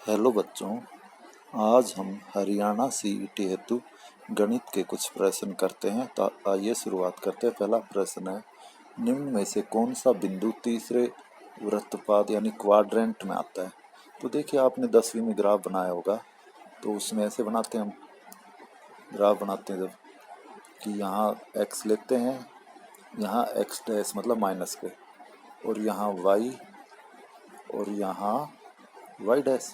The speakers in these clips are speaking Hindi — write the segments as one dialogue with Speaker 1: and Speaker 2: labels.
Speaker 1: हेलो बच्चों, आज हम हरियाणा सीईटी हेतु गणित के कुछ प्रश्न करते हैं। तो आइए शुरुआत करते हैं। पहला प्रश्न है, निम्न में से कौन सा बिंदु तीसरे वृत्तपाद यानी क्वाड्रेंट में आता है। तो देखिए, आपने 10वीं में ग्राफ बनाया होगा, तो उसमें ऐसे बनाते हैं हम ग्राफ बनाते हैं जब कि यहाँ x लेते हैं, यहाँ x डैश मतलब माइनस पे, और यहाँ y और यहाँ y डैश।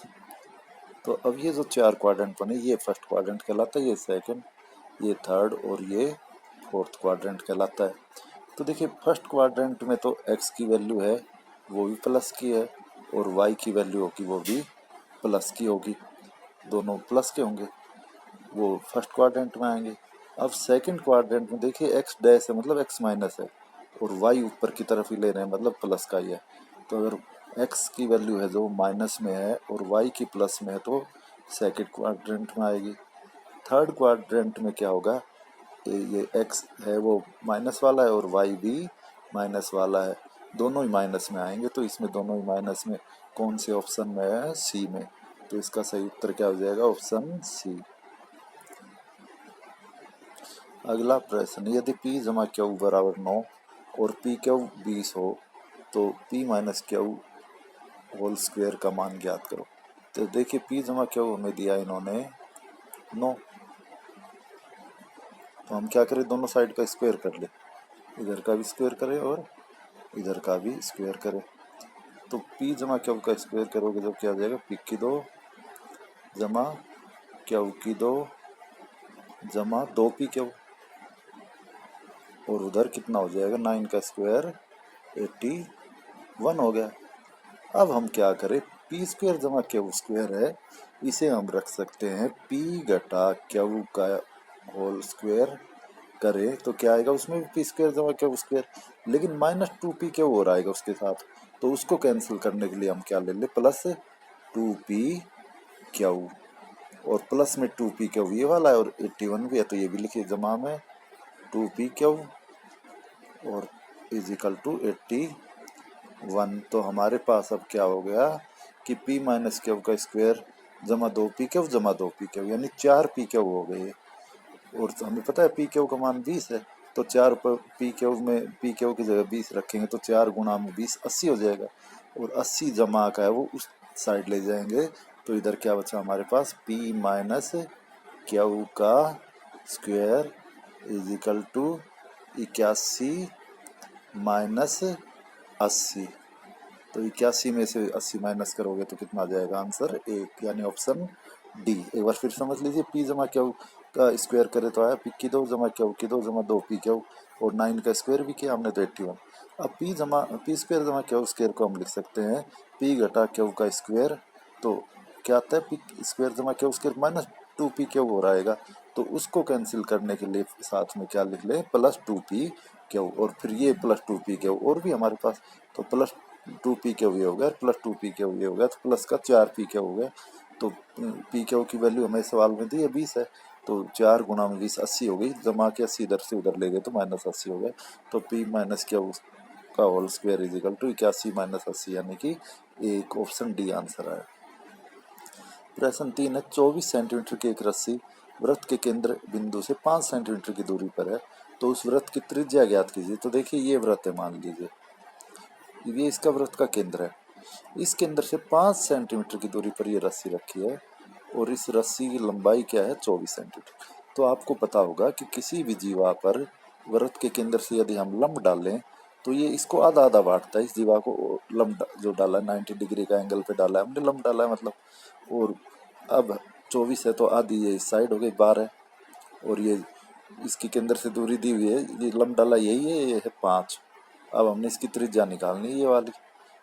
Speaker 1: तो अब ये जो चार क्वाड्रेंट बने, ये फर्स्ट क्वाड्रेंट कहलाता है, ये सेकंड, ये थर्ड और ये फोर्थ क्वाड्रेंट कहलाता है। तो देखिए, फर्स्ट क्वाड्रेंट में तो x की वैल्यू है वो भी प्लस की है, और y की वैल्यू होगी वो भी प्लस की होगी, दोनों प्लस के होंगे, वो फर्स्ट क्वाड्रेंट में आएंगे। अब सेकंड क्वाड्रेंट में देखिए, x डैश है मतलब x माइनस है, और y ऊपर की तरफ ही ले रहे हैं मतलब प्लस का ही है। तो अगर x की वैल्यू है जो माइनस में है और y की प्लस में है तो सेकंड क्वाड्रेंट में आएगी। थर्ड क्वाड्रेंट में क्या होगा, ये x है वो माइनस वाला है और y भी माइनस वाला है, दोनों ही माइनस में आएंगे। तो इसमें दोनों ही माइनस में कौन से ऑप्शन में है, सी में। तो इसका सही उत्तर क्या हो जाएगा, ऑप्शन सी। अगला प्रश्न, यदि p जमा क्यू बराबर 9 और पी क्यू 20 हो तो p minus Q whole square का मान ज्ञात करो। तो देखिए, p जमा क्यू हमें दिया इन्होंने 9, तो हम क्या करें, दोनों साइड का स्क्वायर कर ले, इधर का भी स्क्वायर करें और इधर का भी स्क्वायर करें। तो p जमा क्यू का स्क्वायर करोगे जब क्या हो जाएगा, p की 2 जमा क्यू की 2 जमा 2p क्यू, और उधर कितना हो जाएगा, 9 का स्क्वायर 81 हो गया। अब हम क्या करें, पी स्क्वायर जमा क्यू स्क्वायर है, इसे हम रख सकते हैं p घटा क्यू का होल स्क्वायर करें तो क्या आएगा, उसमें भी पी स्क्वायर जमा क्यू स्क्वायर, लेकिन माइनस 2p क्यू और आएगा उसके साथ। तो उसको कैंसिल करने के लिए हम क्या ले ले, प्लस 2p क्यू, और प्लस में 2p क्यू ये वाला है और 81 भी है, तो ये भी लिखिए जमा में 2p क्यू और इज इक्वल टू 81। तो हमारे पास अब क्या हो गया कि p माइनस क्यू का स्क्वायर जमा 2p क्यू जमा 2p क्यू, यानी 4p क्यू हो गए। और हमें पता है p क्यू का मान 20 है, तो 4 पर p क्यू में p क्यू की जगह 20 रखेंगे तो 4 गुणा में 20 80 हो जाएगा, और 80 जमा का है वो उस साइड ले जाएंगे। तो इधर क्या बचा हमारे पास, p माइनस क्यू का square is equal to 81 minus 80। तो 81 में से 80 माइनस करोगे तो कितना आ जाएगा, आंसर 1, यानी ऑप्शन डी। एक बार फिर समझ लीजिए, p जमा क्यू का स्क्वायर करे तो आया p की 2 जमा क्यू की 2 जमा 2p क्यू, और 9 का स्क्वायर भी किया हमने तो 81। अब p स्क्वायर जमा क्यू स्क्वायर को हम लिख सकते हैं p घटा क्यू का स्क्वायर, तो क्या आता है, p स्क्वायर जमा Q square minus 2p Q हो रहेगा, तो उसको कैंसिल करने के लिए साथ में क्या लिख ले, प्लस 2p क्यू, और फिर ये प्लस 2p क्यू और भी हमारे पास, तो प्लस 2p क्यू ये हो गया, प्लस 2p क्यू ये हो गया, तो प्लस का 4p क्यू हो गया। तो p क्यू की वैल्यू हमें सवाल में दी है 20 है, तो 4 गुणा में 20 80 हो गई, जमा के 80 इधर से उधर ले गए तो माइनस 80 हो गया। तो p माइनस क्यू का whole square is equal to 81 minus 80, यानी कि एक, ऑप्शन डी आंसर है। प्रश्न 3 है, 24 सेंटीमीटर की एक रस्सी वृत्त के केंद्र बिंदु से 5 सेंटीमीटर की दूरी पर है, तो उस वृत्त की त्रिज्या ज्ञात कीजिए। तो देखिए, ये वृत्त है, मान लीजिए ये इसका वृत्त का केंद्र है, इस केंद्र से 5 सेंटीमीटर की दूरी पर ये रस्सी रखी है, और इस रस्सी की लंबाई क्या है, 24 सेंटीमीटर। तो आपको पता होगा कि किसी भी जीवा पर वृत्त के केंद्र से यदि हम लंब डालें तो ये इसको आधा आधा बांटता है, इस जीवा को लंब जो डाला 90 डिग्री का एंगल पे डाला है हमने, लंब डाला है मतलब। और अब 24 है तो आधी ये इस साइड हो गई 12, और ये इसकी केंद्र से दूरी दी हुई है, ये लंब डाला यही है, ये है 5। अब हमने इसकी त्रिज्या निकालनी है ये वाली,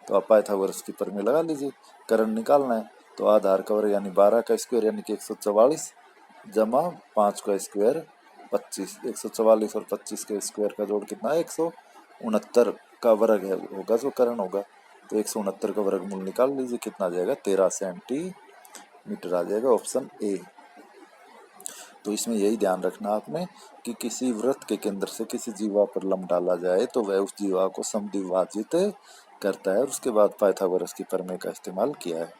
Speaker 1: तो आप पाइथागोरस की प्रमेय लगा लीजिए, कर्ण निकालना है। तो आधार का वर्ग यानी 12 का स्क्वायर यानी कि 144 जमा 5 का स्क्वायर 25, 144 और 25 के स्क्वायर का जोड़ कितना है, 169 का वर्ग है होगा जो कर्ण होगा। तो 169 का वर्गमूल निकाल लीजिए, कितना आ जाएगा, 13 सेंटीमीटर आ जाएगा, ऑप्शन ए। तो इसमें यही ध्यान रखना आपने कि किसी वृत्त के केंद्र से किसी जीवा पर लंब डाला जाए तो वह उस जीवा को समद्विभाजित करता है, और उसके बाद पाइथागोरस की प्रमेय का इस्तेमाल किया है।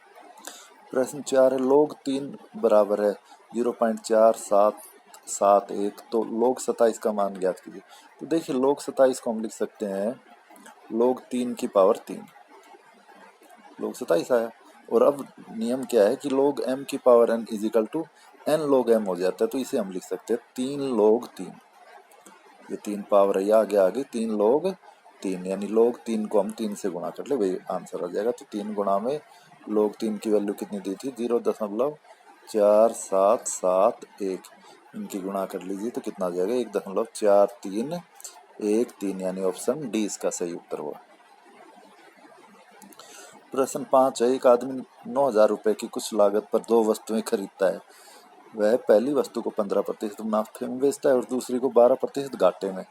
Speaker 1: प्रश्न 4 है, log 3 बराबर है 0.4771, तो log 27 का मान ज्ञात कीजिए। तो देखिए log 27 को हम लिख सकते हैं log 3 की पावर 3, log 27 आया। और अब नियम क्या है कि log m की power n is equal to n log m हो जाता है, तो इसे हम लिख सकते हैं 3 log 3। ये 3 पावर है, ये आगे 3 log 3, यानी log 3 को हम 3 से गुणा कर ले, वही आंसर आ जाएगा। तो 3 गुणा में log 3 की वैल्यू कितनी दी थी, 0.4771, इनकी गुणा कर लीजिए तो कितना आ जाएगा, 1.4313, यानी ऑप्शन डी इसका सही उत्तर हुआ। प्रश्न 5 है, एक आदमी 9,000 रुपए की कुछ लागत पर 2 वस्तुएं खरीदता है। वह पहली वस्तु को 15% मुनाफे में बेचता है और दूसरी को 12% घाटे में।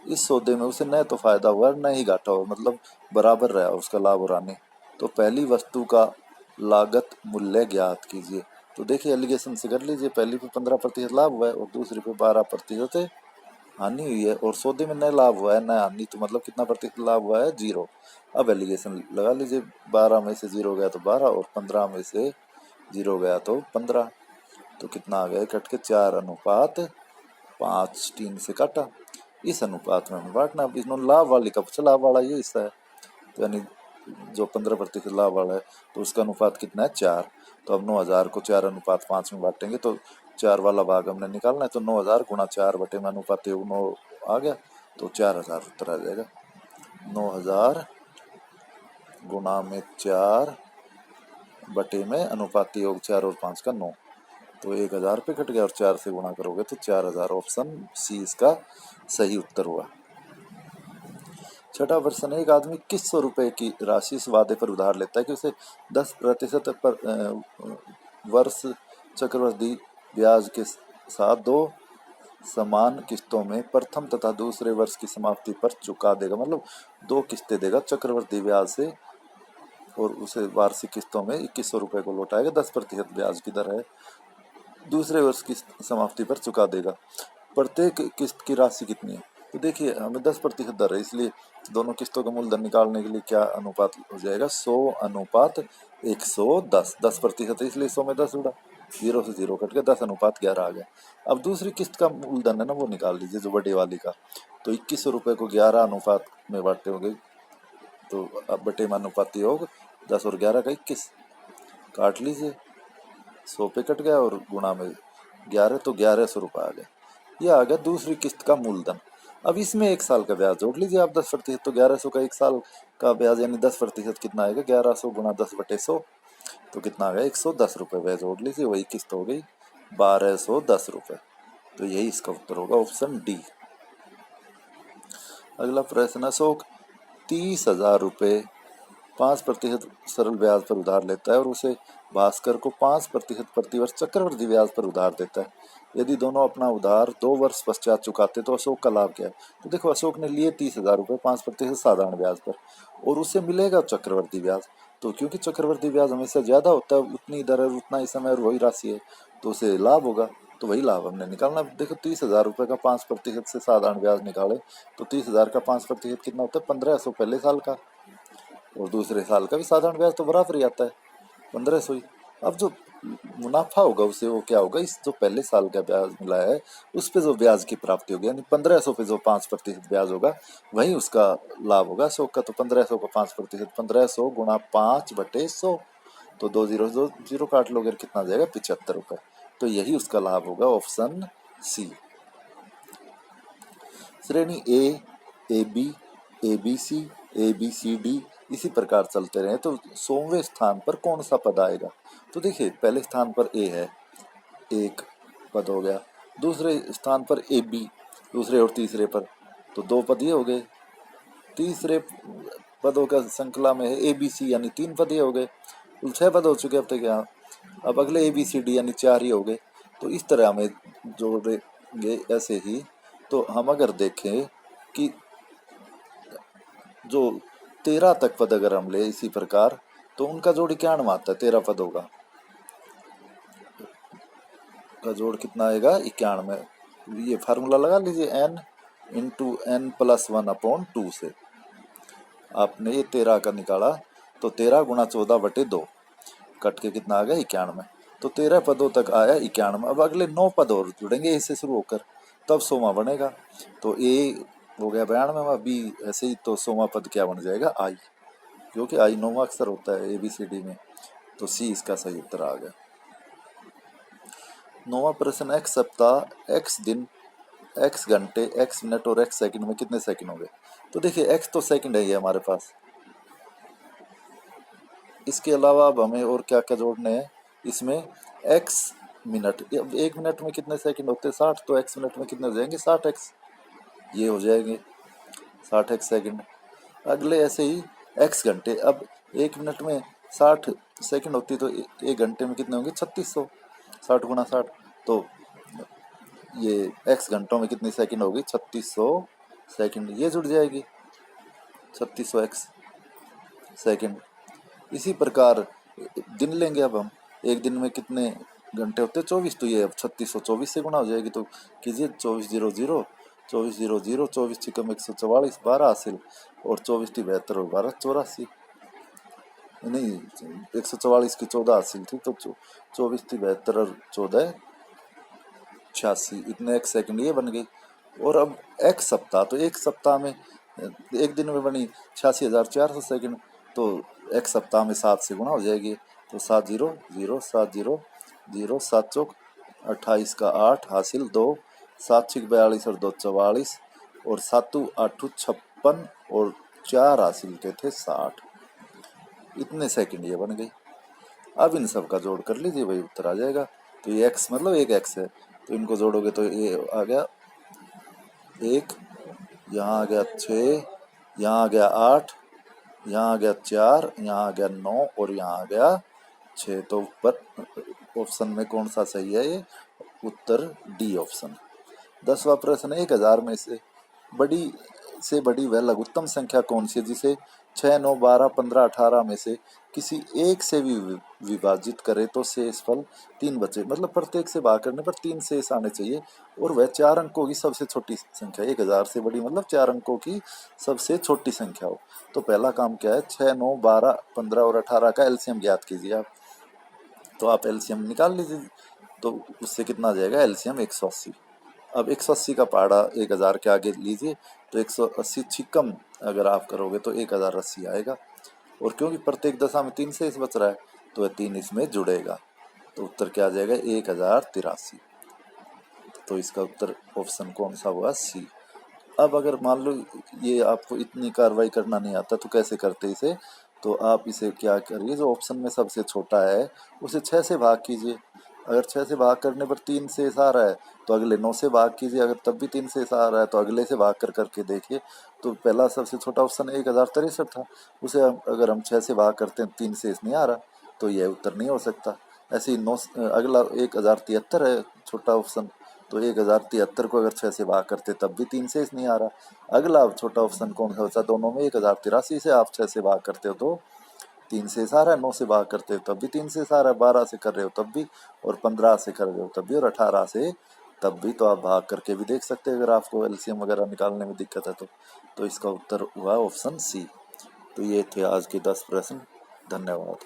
Speaker 1: इस सौदे में उसे न तो फायदा हुआ न ही घाटा हुआ, मतलब बराबर रहा उसका लाभ और हानि। तो पहली वस्तु का लागत मूल्य ज्ञात कीजिए। तो देखिए एलिगेशन से कर लीजिए, पहली पे 15% लाभ हुआ है और दूसरी पे 12% हानि हुई है, और सौदे में न लाभ हुआ है न हानि, तो मतलब कितना प्रतिशत लाभ हुआ है, 0। अब एलिगेशन लगा लीजिए, 12 में से 0 गया तो 12 और 15 में से 0 गया तो 15, तो कितना आ गया, कट के 4:5, 3 से काटा, इस अनुपात में हमें बांटना। अब इन्होंने लाभ वाली का पूछा, लाभ वाला ये हिस्सा है, तो यानी जो 15% लाभ वाला है तो उसका अनुपात कितना है, 4। तो अब 9,000 को 4:5 में बांटेंगे तो 4 वाला भाग हमने निकालना है, तो 9,000 गुणा 4 बटे में अनुपात 9 आ गया, तो 4,000 उत्तर आ जाएगा। 9,000 गुणा में 4 बटे में अनुपात योग 4 और 5 का 9, तो 1,000 पे कट गया और 4 से गुणा करोगे तो 4,000, ऑप्शन सी इसका सही उत्तर हुआ। छठा प्रश्न है, एक आदमी 2100 रुपए की राशि इस वादे पर उधार लेता है कि उसे 10% पर वर्ष चक्रवृद्धि ब्याज के साथ 2 समान किस्तों में प्रथम तथा दूसरे वर्ष की समाप्ति पर चुका देगा, मतलब 2 किस्तें देगा चक्रवृद्धि ब्याज से, और उसे वार्षिक किस्तों में 2100 रुपए को लौटाएगा, 10% ब्याज की दर है, दूसरे वर्ष की समाप्ति पर चुका देगा। प्रत्येक किस्त की राशि कितनी है, तो देखिए हमें 10% दर है, इसलिए दोनों किस्तों का मूलधन निकालने के लिए क्या अनुपात हो जाएगा, 100:110, 10% है इसलिए 100 में 10 उड़ा, 0 से 0 कट के 10:11 आ गया। अब दूसरी किस्त का मूलधन है ना, वो निकाल लीजिए जो बड़े वाली का, तो 2100 रुपए को 11 अनुपात में बांटे होंगे, तो अब बटे में अनुपात योग 10 और 11 का 21, काट लीजिए, 100 पे कट गया और गुणा में 11, तो 1100 रुपये आ गया। यह आ गया दूसरी किस्त का मूलधन। अब इसमें 1 साल का ब्याज जोड़ लीजिए आप, 10%, तो 1100 का 1 साल का ब्याज यानी 10% कितना आएगा, 1100 गुणा 10/100, तो कितना आ गया, 110 रुपये ब्याज जोड़ लीजिए, वही किस्त हो गई 1210 रुपये। तो यही इसका उत्तर होगा, ऑप्शन डी। अगला प्रश्न, अशोक 30,000 रुपये 5% सरल ब्याज पर उधार लेता है और उसे भास्कर को 5% प्रतिवर्ष चक्रवृद्धि ब्याज पर उधार देता है। यदि दोनों अपना उधार 2 वर्ष पश्चात चुकाते तो अशोक का लाभ क्या है। तो देखो अशोक ने लिए 30,000 रुपये 5% साधारण ब्याज पर और उसे मिलेगा चक्रवृद्धि ब्याज, तो क्योंकि चक्रवृद्धि ब्याज हमेशा ज्यादा होता है, उतनी दर है, उतना ही समय और वही राशि है, तो उसे लाभ होगा, तो वही लाभ हमने निकालना। देखो 30,000 रुपये का 5% से साधारण ब्याज निकाले तो 30,000 का 5% कितना होता है, 1500 पहले साल का, और दूसरे साल का भी साधारण ब्याज तो बराबर ही आता है 1500 ही। अब जो मुनाफा होगा उसे वो क्या होगा, इस जो पहले साल का ब्याज मिला है उस पे जो ब्याज की प्राप्ति होगी, यानी 1500 पे जो 5% ब्याज होगा वही उसका लाभ होगा अशोक का। तो 1500 का 5%, 1500 गुणा 5/100, तो 2 0 काट लोगे कितना जाएगा, 75 रुपये। तो यही उसका लाभ होगा, ऑप्शन सी। श्रेणी A, A B, A B C, A B C D इसी प्रकार चलते रहे तो 100वें स्थान पर कौन सा पद आएगा। तो देखिए पहले स्थान पर ए है, एक पद हो गया, दूसरे स्थान पर ए बी, दूसरे और तीसरे पर तो 2 पद ये हो गए, तीसरे पदों का श्रृंखला में है ए बी सी यानी 3 पद ये हो गए, 6 पद हो चुके अब तक यहाँ। अब अगले ए बी सी डी यानी 4 ही हो गए, तो इस तरह हमें जोड़ेंगे ऐसे ही। तो हम अगर देखें कि जो 13 तक पद अगर हम ले इसी प्रकार, तो उनका जोड़ 91 आता है, 13 पदों का जोड़ कितना आएगा, 91। ये फार्मूला लगा लीजिए n इंटू n+1/2 से, आपने ये 13 का निकाला तो 13 गुणा 14/2, कट के कितना आ गया 91। तो 13 पदों तक आया 91। अब अगले 9 पद और जुड़ेंगे इससे शुरू होकर, तब 100वां बनेगा। तो ए हो गया 92वां, बी ऐसे ही। तो 100वां पद क्या बन जाएगा? आई, क्योंकि आई 9वां अक्षर होता है ABCD में। तो सी इसका सही उत्तर आ गया। 9वां प्रश्न, एक्स सप्ताह, एक्स दिन, एक्स घंटे, एक्स मिनट और एक्स सेकंड में कितने सेकंड होंगे? तो देखिए एक्स तो सेकंड है ये हमारे पास। इसके अलावा अब हमें और क्या क्या जोड़ने हैं इसमें? एक्स मिनट, अब एक मिनट में कितने सेकंड होते हैं? 60। तो एक्स मिनट में कितने हो जाएंगे? 60x, ये हो जाएंगे 60x सेकंड। अगले ऐसे ही एक्स घंटे, अब एक मिनट में 60 सेकंड होती है, तो एक घंटे में कितने होंगे? 3600। 60 गुणा 60, तो ये एक्स घंटों में कितनी सेकंड होगी? 3600 सेकंड, ये जुड़ जाएगी 3600x सेकंड। इसी प्रकार दिन लेंगे अब हम, एक दिन में कितने घंटे होते हैं? 24। तो ये अब 3624 से गुणा हो जाएगी। तो कीजिए 2400, 2400, 24 छिकम 144, 12 हासिल, और 24 की 72 और 12 84, नहीं 144 की 14 हासिल थी, तो 24 की 72 और 14 86, इतने एक सेकंड ये बन गई। और अब एक सप्ताह, तो एक सप्ताह में एक दिन में बनी 86,400 सेकंड, तो एक सप्ताह में 7 से गुणा हो जाएगी। तो 700, 700, 7 चौक 28 का 8 हासिल 2, 7 छिक 42 और 2 44, और 7 8 56 और 4 हासिल के थे 60, इतने सेकंड ये बन गई। अब इन सब का जोड़ कर लीजिए, वही उत्तर आ जाएगा। तो ये x मतलब एक x है, तो इनको जोड़ोगे तो ये आ गया 1, यहाँ आ गया 6, यहाँ आ गया 8, यहाँ आ गया 4, यहाँ आ गया 9 और यहाँ आ गया 6। तो ऊपर ऑप्शन में कौन सा सही है? ये उत्तर डी ऑप्शन। 10वां प्रश्न, 1000 में से बड़ी वह लघुत्तम संख्या कौन सी है जिसे 6, 9, 12, 15, 18 में से किसी एक से भी विभाजित करे तो शेष फल 3 बचे? मतलब प्रत्येक से भाग करने पर 3 शेष आने चाहिए, और वह 4 अंकों की सबसे छोटी संख्या। 1000 से बड़ी मतलब 4 अंकों की सबसे छोटी संख्या हो। तो पहला काम क्या है? 6, 9, 12, 15 और 18 का एलसीएम ज्ञात कीजिए आप। तो आप एलसीएम निकाल लीजिए, तो उससे कितना आ जाएगा? एलसीएम 180। अब 180 का पहाड़ा 1000 के आगे लीजिए, तो 180 छिकम अगर आप करोगे तो 1080 आएगा, और क्योंकि प्रत्येक दशा में 3 शेष बच रहा है तो वह 3 इसमें जुड़ेगा। तो उत्तर क्या आ जाएगा? 1083। तो इसका उत्तर ऑप्शन कौन सा हुआ? सी। अब अगर मान लो ये आपको इतनी कार्रवाई करना नहीं आता तो कैसे करते इसे? तो आप इसे क्या करिए, जो ऑप्शन में सबसे छोटा है उसे 6 से भाग कीजिए। अगर 6 से भाग करने पर 3 शेष आ रहा है तो अगले 9 से भाग कीजिए, अगर तब भी 3 शेष आ रहा है तो अगले से भाग कर करके देखिए। तो पहला सबसे छोटा ऑप्शन 1063 था, उसे अगर हम 6 से भाग करते हैं 3 शेष नहीं आ रहा, तो यह उत्तर नहीं हो सकता। ऐसे ही 9 अगला 1073 है छोटा ऑप्शन, तो 1073 को अगर 6 से भाग करते तब भी 3 शेष नहीं आ रहा। अगला छोटा ऑप्शन कौन सा बचा? दोनों में 1083 से आप 6 से भाग करते हो तो 3 शेष आ रहा है, 9 से भाग करते हो तब भी 3 शेष आ रहा है, 12 से कर रहे हो तब भी, और 15 से कर रहे हो तब भी, और 18 से तब भी। तो आप भाग करके भी देख सकते हैं अगर आपको एलसीएम वगैरह निकालने में दिक्कत है तो इसका उत्तर हुआ ऑप्शन सी। तो ये थे आज के 10 प्रश्न। धन्यवाद।